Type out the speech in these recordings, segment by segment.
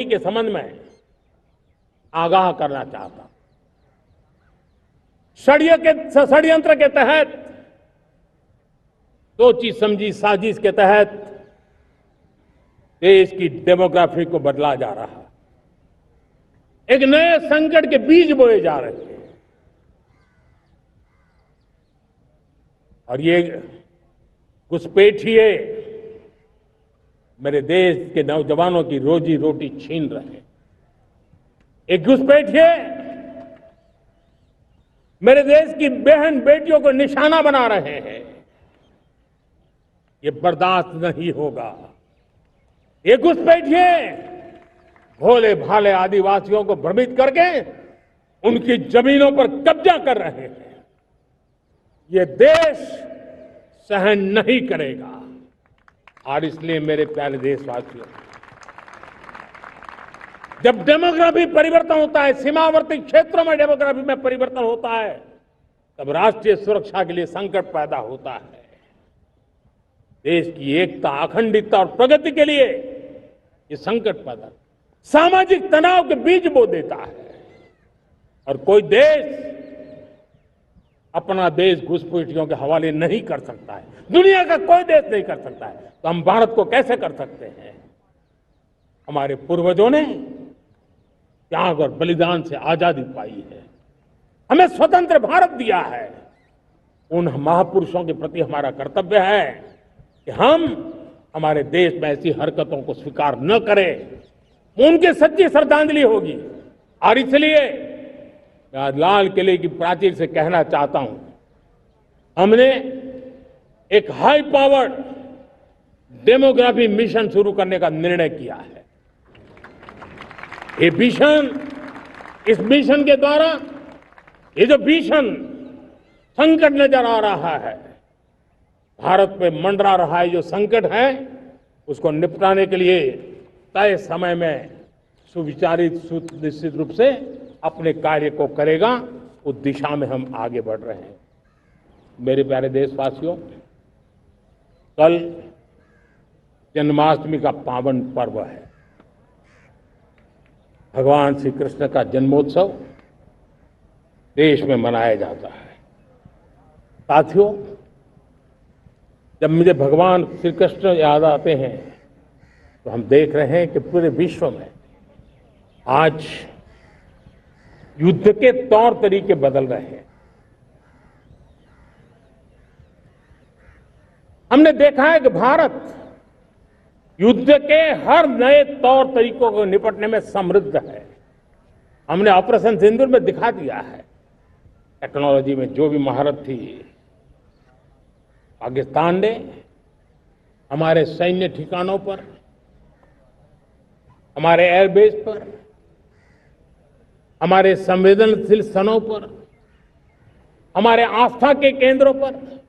के संबंध में आगाह करना चाहता हूं। षड्यंत्र के तहत, सोची समझी साजिश के तहत देश की डेमोग्राफी को बदला जा रहा है। एक नए संकट के बीज बोए जा रहे हैं और ये घुसपैठिए मेरे देश के नौजवानों की रोजी रोटी छीन रहे हैं। एक घुसपैठिए मेरे देश की बहन बेटियों को निशाना बना रहे हैं। ये बर्दाश्त नहीं होगा। ये घुसपैठिए भोले भाले आदिवासियों को भ्रमित करके उनकी जमीनों पर कब्जा कर रहे हैं। ये देश सहन नहीं करेगा। और इसलिए मेरे प्यारे देशवासियों, जब डेमोग्राफी परिवर्तन होता है, सीमावर्ती क्षेत्रों में डेमोग्राफी में परिवर्तन होता है, तब राष्ट्रीय सुरक्षा के लिए संकट पैदा होता है। देश की एकता, अखंडता और प्रगति के लिए ये संकट पैदा, सामाजिक तनाव के बीज बो देता है। और कोई देश अपना देश घुसपैठियों के हवाले नहीं कर सकता है। दुनिया का कोई देश नहीं कर सकता है, तो हम भारत को कैसे कर सकते हैं? हमारे पूर्वजों ने त्याग और बलिदान से आजादी पाई है, हमें स्वतंत्र भारत दिया है। उन महापुरुषों के प्रति हमारा कर्तव्य है कि हम हमारे देश में ऐसी हरकतों को स्वीकार न करें। उनकी सच्ची श्रद्धांजलि होगी। और इसलिए मैं आज लाल किले की प्राचीर से कहना चाहता हूं, हमने एक हाई पावर्ड डेमोग्राफी मिशन शुरू करने का निर्णय किया है। ये मिशन, इस मिशन के द्वारा ये जो भीषण संकट नजर आ रहा है, भारत पे मंडरा रहा है जो संकट है, उसको निपटाने के लिए तय समय में सुविचारित सुनिश्चित रूप से अपने कार्य को करेगा। उस दिशा में हम आगे बढ़ रहे हैं। मेरे प्यारे देशवासियों, कल जन्माष्टमी का पावन पर्व है। भगवान श्री कृष्ण का जन्मोत्सव देश में मनाया जाता है। साथियों, जब मुझे भगवान श्री कृष्ण याद आते हैं तो हम देख रहे हैं कि पूरे विश्व में आज युद्ध के तौर तरीके बदल रहे हैं। हमने देखा है कि भारत युद्ध के हर नए तौर तरीकों को निपटने में समृद्ध है। हमने ऑपरेशन सिंदूर में दिखा दिया है। टेक्नोलॉजी में जो भी महारत थी, पाकिस्तान ने हमारे सैन्य ठिकानों पर, हमारे एयरबेस पर, हमारे संवेदनशील स्थानों पर, हमारे आस्था के केंद्रों पर,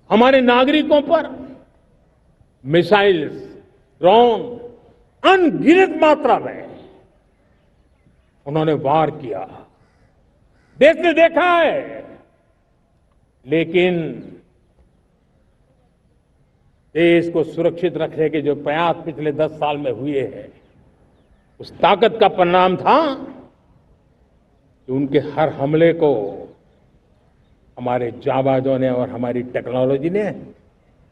हमारे नागरिकों पर मिसाइल्स, ड्रोन अनगिनत मात्रा में उन्होंने वार किया। देश ने देखा है। लेकिन देश को सुरक्षित रखने के जो प्रयास पिछले 10 साल में हुए हैं, उस ताकत का परिणाम था कि उनके हर हमले को हमारे जाबाजों ने और हमारी टेक्नोलॉजी ने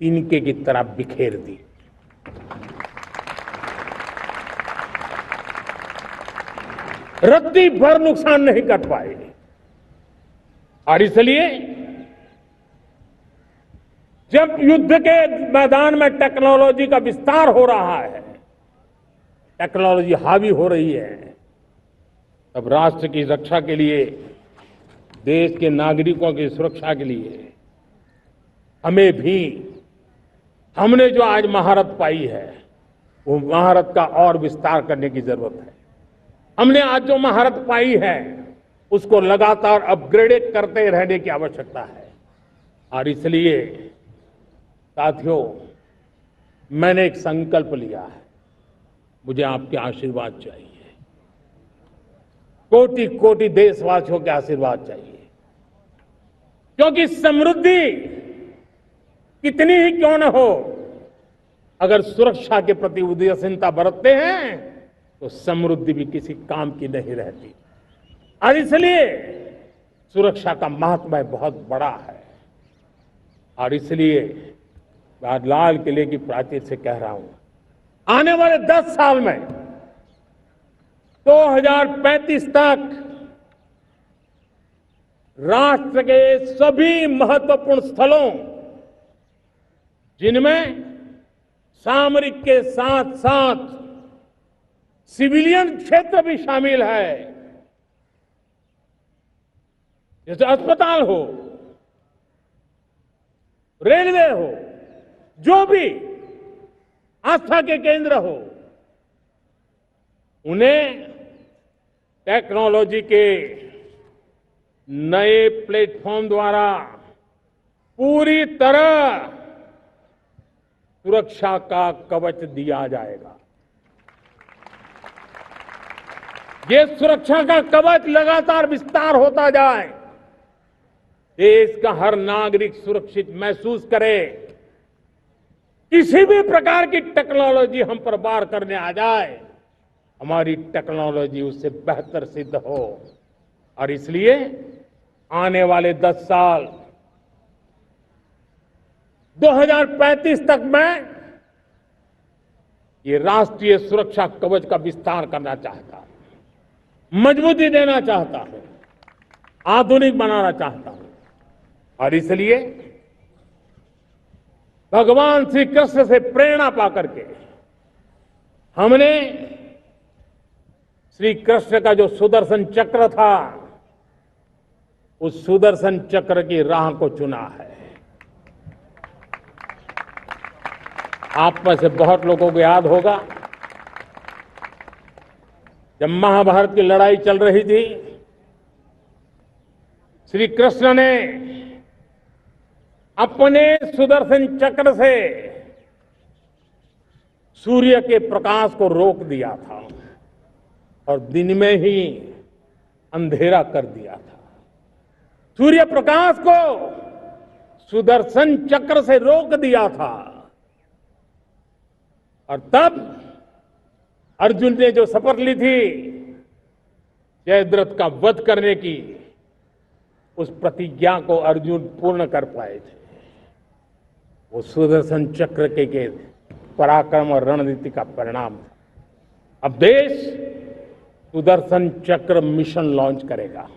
तिनके की तरह बिखेर दी। रत्ती भर नुकसान नहीं कर पाए। और इसलिए जब युद्ध के मैदान में टेक्नोलॉजी का विस्तार हो रहा है, टेक्नोलॉजी हावी हो रही है, तब राष्ट्र की रक्षा के लिए, देश के नागरिकों की सुरक्षा के लिए हमें भी, हमने जो आज महारत पाई है, वो महारत का और विस्तार करने की जरूरत है। हमने आज जो महारत पाई है, उसको लगातार अपग्रेडेड करते रहने की आवश्यकता है। और इसलिए साथियों, मैंने एक संकल्प लिया है। मुझे आपके आशीर्वाद चाहिए, कोटि कोटि देशवासियों के आशीर्वाद चाहिए, क्योंकि समृद्धि कितनी ही क्यों न हो, अगर सुरक्षा के प्रति उदासीनता बरतते हैं तो समृद्धि भी किसी काम की नहीं रहती। और इसलिए सुरक्षा का महत्व बहुत बड़ा है। और इसलिए मैं आज लाल किले की प्राचीर से कह रहा हूं, आने वाले 10 साल में 2035 तक राष्ट्र के सभी महत्वपूर्ण स्थलों, जिनमें सामरिक के साथ साथ सिविलियन क्षेत्र भी शामिल है, जैसे अस्पताल हो, रेलवे हो, जो भी आस्था के केंद्र हो, उन्हें टेक्नोलॉजी के नए प्लेटफॉर्म द्वारा पूरी तरह सुरक्षा का कवच दिया जाएगा। ये सुरक्षा का कवच लगातार विस्तार होता जाए, देश का हर नागरिक सुरक्षित महसूस करे। किसी भी प्रकार की टेक्नोलॉजी हम पर वार करने आ जाए, हमारी टेक्नोलॉजी उससे बेहतर सिद्ध हो। और इसलिए आने वाले 10 साल 2035 तक मैं ये राष्ट्रीय सुरक्षा कवच का विस्तार करना चाहता हूं, मजबूती देना चाहता हूं, आधुनिक बनाना चाहता हूं। और इसलिए भगवान श्री कृष्ण से प्रेरणा पाकर के हमने श्री कृष्ण का जो सुदर्शन चक्र था, उस सुदर्शन चक्र की राह को चुना है। आप में से बहुत लोगों को याद होगा, जब महाभारत की लड़ाई चल रही थी, श्री कृष्ण ने अपने सुदर्शन चक्र से सूर्य के प्रकाश को रोक दिया था और दिन में ही अंधेरा कर दिया था। सूर्य प्रकाश को सुदर्शन चक्र से रोक दिया था। और तब अर्जुन ने जो शपथ ली थी जयद्रथ का वध करने की, उस प्रतिज्ञा को अर्जुन पूर्ण कर पाए थे। वो सुदर्शन चक्र के पराक्रम और रणनीति का परिणाम था। अब देश सुदर्शन चक्र मिशन लॉन्च करेगा।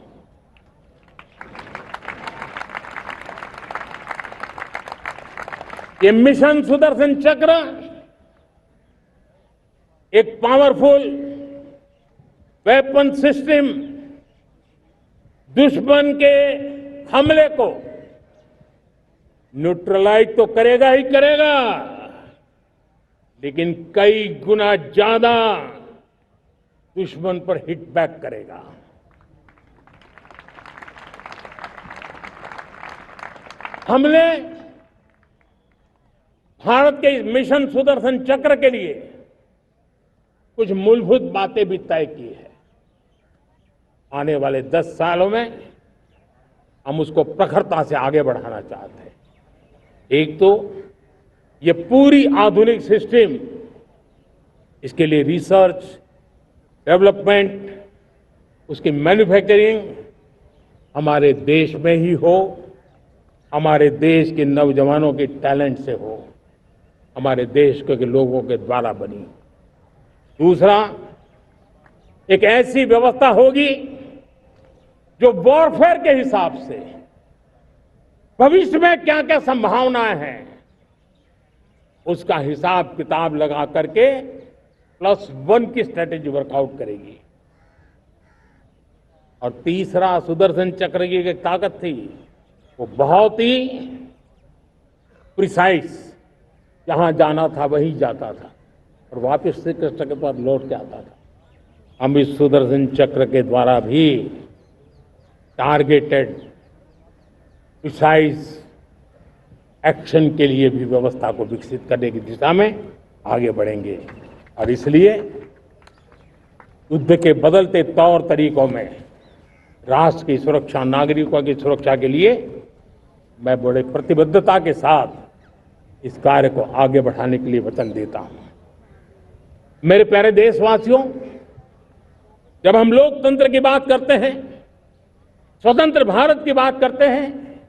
ये मिशन सुदर्शन चक्र एक पावरफुल वेपन सिस्टम दुश्मन के हमले को न्यूट्रलाइज तो करेगा ही करेगा, लेकिन कई गुना ज्यादा दुश्मन पर हिट बैक करेगा। हमने भारत के इस मिशन सुदर्शन चक्र के लिए कुछ मूलभूत बातें भी तय की है। आने वाले 10 सालों में हम उसको प्रखरता से आगे बढ़ाना चाहते हैं। एक तो ये पूरी आधुनिक सिस्टम, इसके लिए रिसर्च, डेवलपमेंट, उसकी मैन्युफैक्चरिंग हमारे देश में ही हो, हमारे देश के नौजवानों के टैलेंट से हो, हमारे देश के लोगों के द्वारा बनी। दूसरा, एक ऐसी व्यवस्था होगी जो वॉरफेयर के हिसाब से भविष्य में क्या क्या संभावनाएं हैं उसका हिसाब किताब लगा करके +1 की स्ट्रेटेजी वर्कआउट करेगी। और तीसरा, सुदर्शन चक्र की एक ताकत थी, वो बहुत ही प्रिसाइज, जहां जाना था वहीं जाता था और वापस श्री कृष्ण के पास लौट के आता था। हम इस सुदर्शन चक्र के द्वारा भी टारगेटेड प्रिसाइज एक्शन के लिए भी व्यवस्था को विकसित करने की दिशा में आगे बढ़ेंगे। और इसलिए युद्ध के बदलते तौर तरीकों में राष्ट्र की सुरक्षा, नागरिकों की सुरक्षा के लिए मैं बड़े प्रतिबद्धता के साथ इस कार्य को आगे बढ़ाने के लिए वचन देता हूं। मेरे प्यारे देशवासियों, जब हम लोकतंत्र की बात करते हैं, स्वतंत्र भारत की बात करते हैं,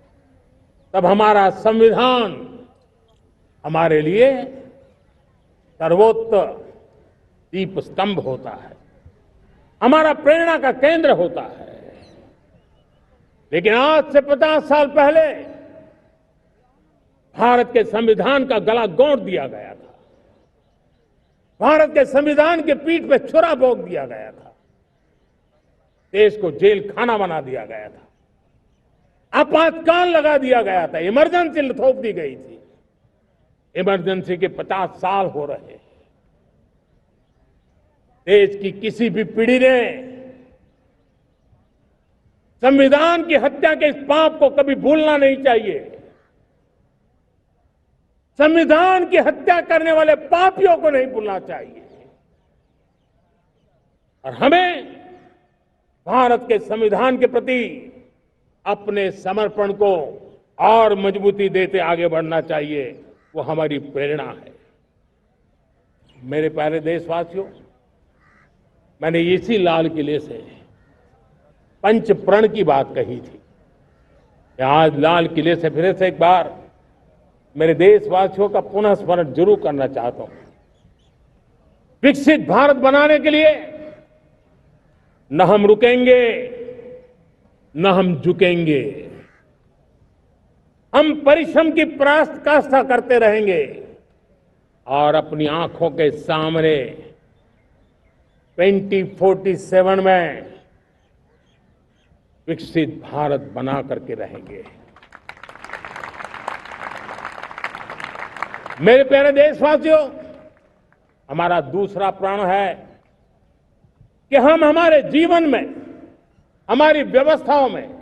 तब हमारा संविधान हमारे लिए सर्वोच्च दीप स्तंभ होता है, हमारा प्रेरणा का केंद्र होता है। लेकिन आज से 50 साल पहले भारत के संविधान का गला घोंट दिया गया था। भारत के संविधान के पीठ पे छुरा भोंक दिया गया था। देश को जेल खाना बना दिया गया था। आपातकाल लगा दिया गया था। इमरजेंसी थोप दी गई थी। इमरजेंसी के 50 साल हो रहे हैं। देश की किसी भी पीढ़ी ने संविधान की हत्या के इस पाप को कभी भूलना नहीं चाहिए। संविधान की हत्या करने वाले पापियों को नहीं भूलना चाहिए। और हमें भारत के संविधान के प्रति अपने समर्पण को और मजबूती देते आगे बढ़ना चाहिए। वो हमारी प्रेरणा है। मेरे प्यारे देशवासियों, मैंने इसी लाल किले से पंच प्रण की बात कही थी कि आज लाल किले से फिर से एक बार मेरे देशवासियों का पुनः स्मरण जरूर करना चाहता हूं। विकसित भारत बनाने के लिए न हम रुकेंगे, न हम झुकेंगे। हम परिश्रम की पराकाष्ठा करते रहेंगे और अपनी आंखों के सामने 2047 में विकसित भारत बना करके रहेंगे। मेरे प्यारे देशवासियों, हमारा दूसरा प्रण है कि हम हमारे जीवन में, हमारी व्यवस्थाओं में,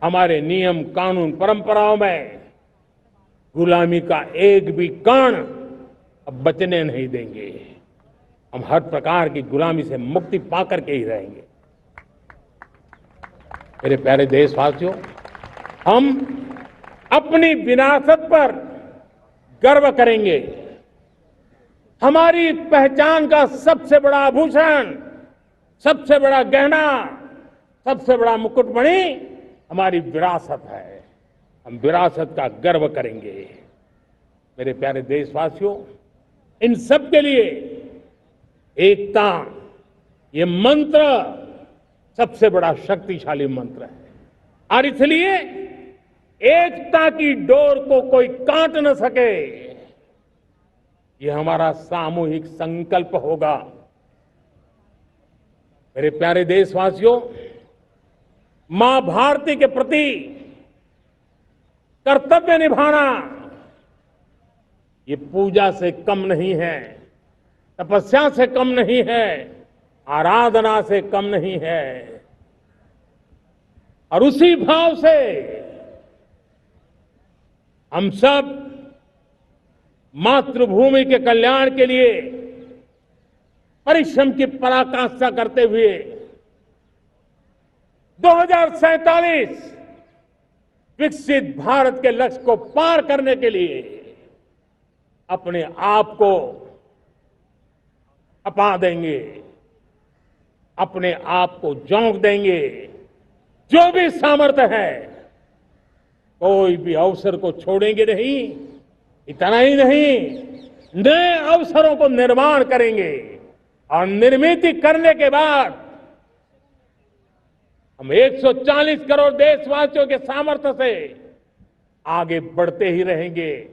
हमारे नियम कानून परंपराओं में गुलामी का एक भी कण अब बचने नहीं देंगे। हम हर प्रकार की गुलामी से मुक्ति पाकर के ही रहेंगे। मेरे प्यारे देशवासियों, हम अपनी विरासत पर गर्व करेंगे। हमारी पहचान का सबसे बड़ा आभूषण, सबसे बड़ा गहना, सबसे बड़ा मुकुटमणि हमारी विरासत है। हम विरासत का गर्व करेंगे। मेरे प्यारे देशवासियों, इन सब के लिए एकता, ये मंत्र सबसे बड़ा शक्तिशाली मंत्र है। और इसलिए एकता की डोर को कोई काट न सके, ये हमारा सामूहिक संकल्प होगा। मेरे प्यारे देशवासियों, मां भारती के प्रति कर्तव्य निभाना ये पूजा से कम नहीं है, तपस्या से कम नहीं है, आराधना से कम नहीं है। और उसी भाव से हम सब मातृभूमि के कल्याण के लिए परिश्रम की पराकाष्ठा करते हुए 2047 विकसित भारत के लक्ष्य को पार करने के लिए अपने आप को अपा देंगे, अपने आप को झोंक देंगे। जो भी सामर्थ्य है, कोई भी अवसर को छोड़ेंगे नहीं। इतना ही नहीं, नए अवसरों को निर्माण करेंगे और निर्मित करने के बाद हम 140 करोड़ देशवासियों के सामर्थ्य से आगे बढ़ते ही रहेंगे,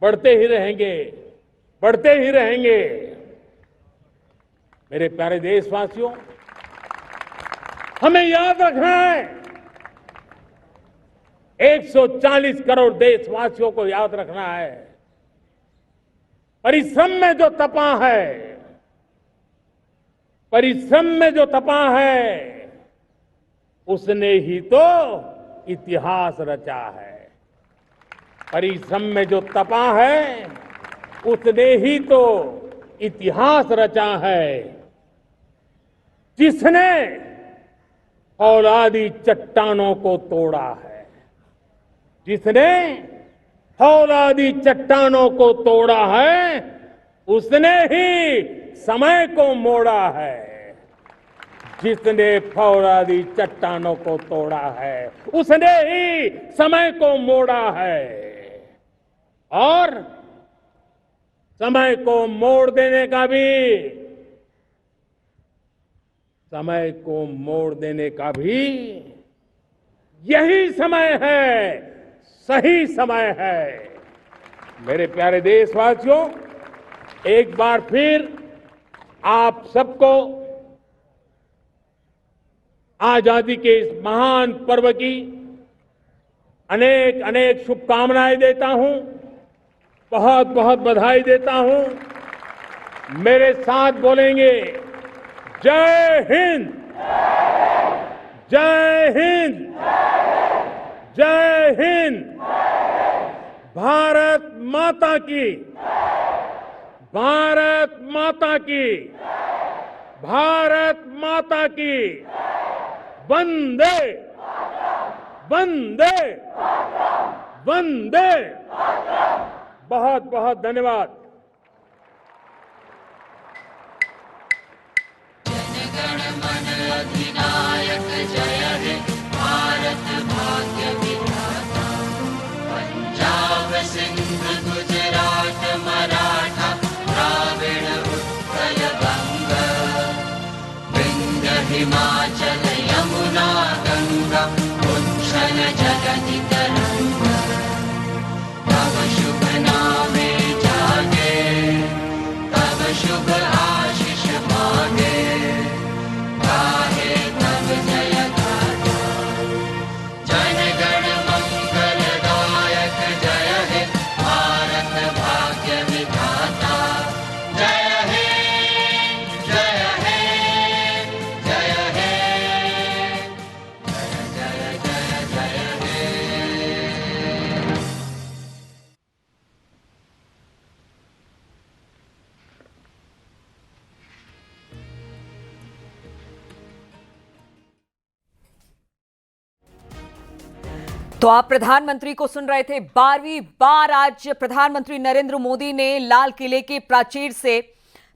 बढ़ते ही रहेंगे, बढ़ते ही रहेंगे। मेरे प्यारे देशवासियों, हमें याद रखना है, 140 करोड़ देशवासियों को याद रखना है, परिश्रम में जो तपा है, परिश्रम में जो तपा है, उसने ही तो इतिहास रचा है। परिश्रम में जो तपा है, उसने ही तो इतिहास रचा है। जिसने औलादी चट्टानों को तोड़ा है, जिसने फौलादी चट्टानों को तोड़ा है, उसने ही समय को मोड़ा है। जिसने फौलादी चट्टानों को तोड़ा है, उसने ही समय को मोड़ा है। और समय को मोड़ देने का भी, समय को मोड़ देने का भी यही समय है, सही समय है। मेरे प्यारे देशवासियों, एक बार फिर आप सबको आजादी के इस महान पर्व की अनेक अनेक शुभकामनाएं देता हूं, बहुत बहुत बधाई देता हूं। मेरे साथ बोलेंगे, जय हिंद, जय हिंद, जय हिंद, भारत माता की, भारत माता की, भारत माता की, वंदे वंदे वंदे। बहुत बहुत धन्यवाद। जनगण मन अधिनायक जय हे भारत भाग्य विधाता। पंजाब सिंध गुजरात मराठा द्राविड़ उत्कल बंग। विंध्य हिमाचल यमुना गंगा उच्छल जगति तरंग। तब शुभ नामे जागे, तब शुभ आशीष मांगे। गाहे तब जय गाथा, जनगण मंगलदायक जय हे भारत भाग्य विधाता। जय हे, जय हे, जय हे, जय जय जय जय हे। तो आप प्रधानमंत्री को सुन रहे थे। 12वीं बार आज प्रधानमंत्री नरेंद्र मोदी ने लाल किले के प्राचीर से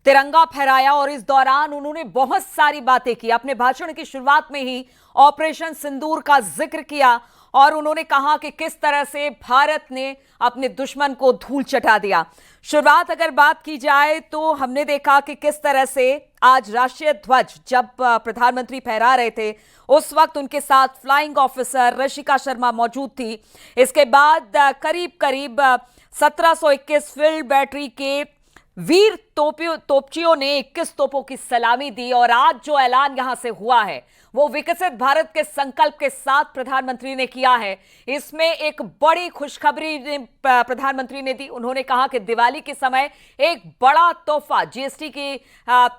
तिरंगा फहराया और इस दौरान उन्होंने बहुत सारी बातें की। अपने भाषण की शुरुआत में ही ऑपरेशन सिंदूर का जिक्र किया और उन्होंने कहा कि किस तरह से भारत ने अपने दुश्मन को धूल चटा दिया। शुरुआत अगर बात की जाए तो हमने देखा कि किस तरह से आज राष्ट्रीय ध्वज जब प्रधानमंत्री फहरा रहे थे उस वक्त उनके साथ फ्लाइंग ऑफिसर ऋषिका शर्मा मौजूद थी। इसके बाद करीब करीब 1721 फील्ड बैटरी के वीर तोपचियों ने 21 तोपों की सलामी दी और आज जो ऐलान यहां से हुआ है वो विकसित भारत के संकल्प के साथ प्रधानमंत्री ने किया है। इसमें एक बड़ी खुशखबरी प्रधानमंत्री ने दी। उन्होंने कहा कि दिवाली के समय एक बड़ा तोहफा जीएसटी के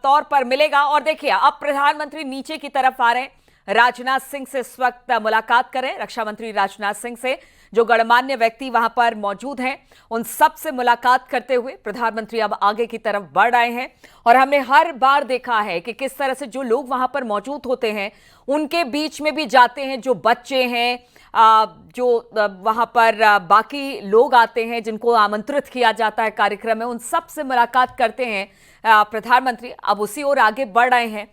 तौर पर मिलेगा। और देखिए, अब प्रधानमंत्री नीचे की तरफ आ रहे हैं, राजनाथ सिंह से इस वक्त मुलाकात करें, रक्षा मंत्री राजनाथ सिंह से, जो गणमान्य व्यक्ति वहां पर मौजूद हैं, उन सब से मुलाकात करते हुए प्रधानमंत्री अब आगे की तरफ बढ़ आए हैं। और हमने हर बार देखा है कि किस तरह से जो लोग वहां पर मौजूद होते हैं उनके बीच में भी जाते हैं, जो बच्चे हैं, जो वहां पर बाकी लोग आते हैं जिनको आमंत्रित किया जाता है कार्यक्रम में, उन सब से मुलाकात करते हैं प्रधानमंत्री। अब उसी ओर आगे बढ़ रहे हैं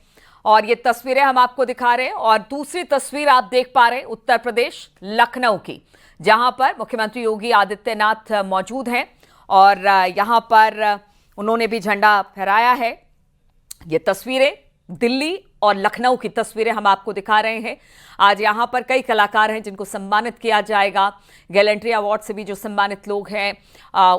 और ये तस्वीरें हम आपको दिखा रहे हैं। और दूसरी तस्वीर आप देख पा रहे हैं उत्तर प्रदेश लखनऊ की, जहां पर मुख्यमंत्री योगी आदित्यनाथ मौजूद हैं और यहां पर उन्होंने भी झंडा फहराया है। ये तस्वीरें दिल्ली और लखनऊ की तस्वीरें हम आपको दिखा रहे हैं। आज यहां पर कई कलाकार हैं जिनको सम्मानित किया जाएगा। गैलेंट्री अवार्ड से भी जो सम्मानित लोग हैं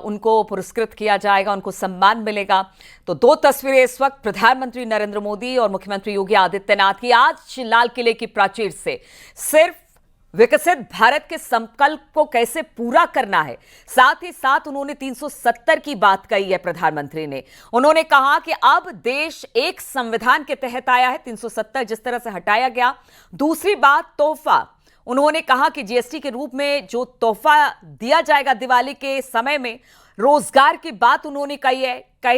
उनको पुरस्कृत किया जाएगा, उनको सम्मान मिलेगा। तो दो तस्वीरें इस वक्त प्रधानमंत्री नरेंद्र मोदी और मुख्यमंत्री योगी आदित्यनाथ की आज लाल किले की प्राचीर से सिर्फ विकसित भारत के संकल्प को कैसे पूरा करना है, साथ ही साथ उन्होंने 370 की बात कही है प्रधानमंत्री ने। उन्होंने कहा कि अब देश एक संविधान के तहत आया है, 370 जिस तरह से हटाया गया। दूसरी बात, तोहफा, उन्होंने कहा कि जीएसटी के रूप में जो तोहफा दिया जाएगा दिवाली के समय में, रोजगार की बात उन्होंने कही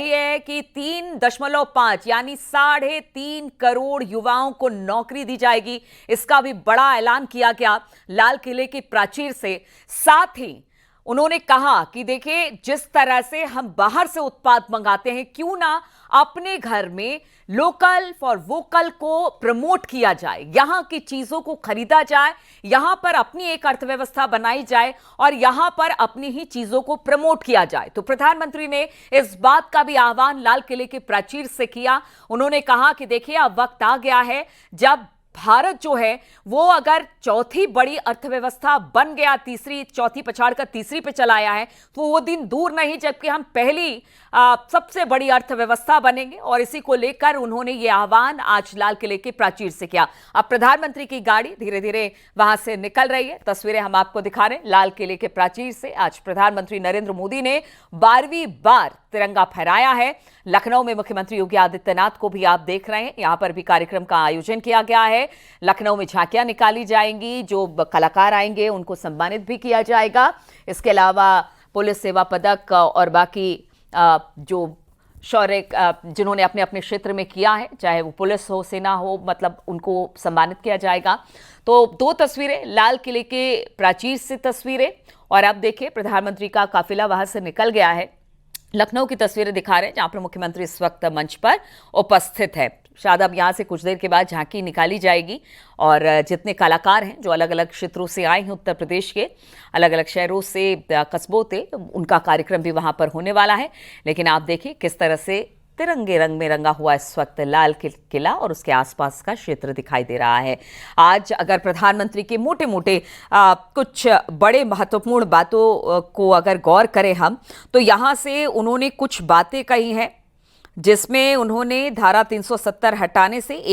है कि 3.5 यानी 3.5 करोड़ युवाओं को नौकरी दी जाएगी। इसका भी बड़ा ऐलान किया गया लाल किले की प्राचीर से। साथ ही उन्होंने कहा कि देखिए, जिस तरह से हम बाहर से उत्पाद मंगाते हैं, क्यों ना अपने घर में लोकल फॉर वोकल को प्रमोट किया जाए, यहां की चीजों को खरीदा जाए, यहां पर अपनी एक अर्थव्यवस्था बनाई जाए और यहां पर अपनी ही चीजों को प्रमोट किया जाए। तो प्रधानमंत्री ने इस बात का भी आह्वान लाल किले के प्राचीर से किया। उन्होंने कहा कि देखिए, अब वक्त आ गया है जब भारत जो है वो अगर चौथी बड़ी अर्थव्यवस्था बन गया, चौथी पछाड़ कर तीसरी पे चलाया है, तो वो दिन दूर नहीं जबकि हम पहली सबसे बड़ी अर्थव्यवस्था बनेंगे। और इसी को लेकर उन्होंने ये आह्वान आज लाल किले के प्राचीर से किया। अब प्रधानमंत्री की गाड़ी धीरे धीरे वहां से निकल रही है। तस्वीरें हम आपको दिखा रहे हैं लाल किले के प्राचीर से। आज प्रधानमंत्री नरेंद्र मोदी ने 12वीं बार तिरंगा फहराया है। लखनऊ में मुख्यमंत्री योगी आदित्यनाथ को भी आप देख रहे हैं, यहां पर भी कार्यक्रम का आयोजन किया गया है। लखनऊ में झांकियां निकाली जाएंगी, जो कलाकार आएंगे उनको सम्मानित भी किया जाएगा। इसके अलावा पुलिस सेवा पदक और बाकी जो शौर्य जिन्होंने अपने अपने क्षेत्र में किया है, चाहे वो पुलिस हो, सेना हो, मतलब उनको सम्मानित किया जाएगा। तो 2 तस्वीरें लाल किले के प्राचीर से तस्वीरें, और अब देखिए प्रधानमंत्री का काफिला वहां से निकल गया है। लखनऊ की तस्वीरें दिखा रहे हैं जहां पर मुख्यमंत्री इस वक्त मंच पर उपस्थित है। शायद अब यहाँ से कुछ देर के बाद झांकी निकाली जाएगी और जितने कलाकार हैं जो अलग अलग क्षेत्रों से आए हैं, उत्तर प्रदेश के अलग अलग शहरों से, कस्बों से, उनका कार्यक्रम भी वहाँ पर होने वाला है। लेकिन आप देखिए किस तरह से तिरंगे रंग में रंगा हुआ इस वक्त लाल किला और उसके आसपास का क्षेत्र दिखाई दे रहा है। आज अगर प्रधानमंत्री के मोटे मोटे कुछ बड़े महत्वपूर्ण बातों को अगर गौर करें हम, तो यहाँ से उन्होंने कुछ बातें कही हैं जिसमें उन्होंने धारा 370 हटाने से एक